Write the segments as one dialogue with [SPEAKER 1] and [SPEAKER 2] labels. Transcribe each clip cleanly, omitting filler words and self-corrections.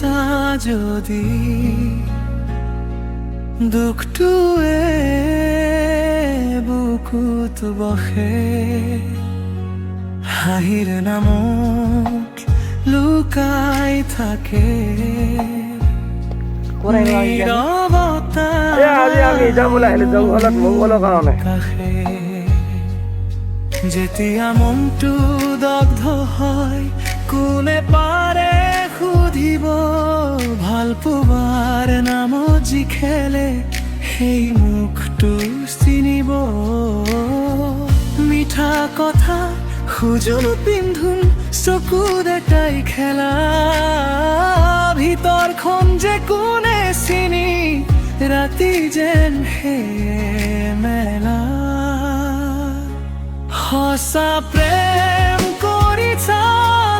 [SPEAKER 1] সঁচা যদি দুখটোৱে বুকুত বসে, হাঁহিৰ নামত লুকাই থাকে নীৰৱতা কাষে। যেতিয়া মনটো দগ্ধ হয়, কোনে পাৰে সুধিব ভাল পোৱাৰ নামত যি খেলে, সেই মুখটো চিনিব। মিঠা কথা সুজন পিন্ধোন চকুত এটাই খেলা, ভিতৰখন যে কোনে চিনি ৰাতি যেন হে মেলা। সঁচা প্ৰেম কৰিছা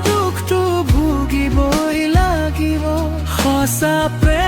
[SPEAKER 1] দুখটো ভুগিবই লাগিব, সঁচা প্ৰেম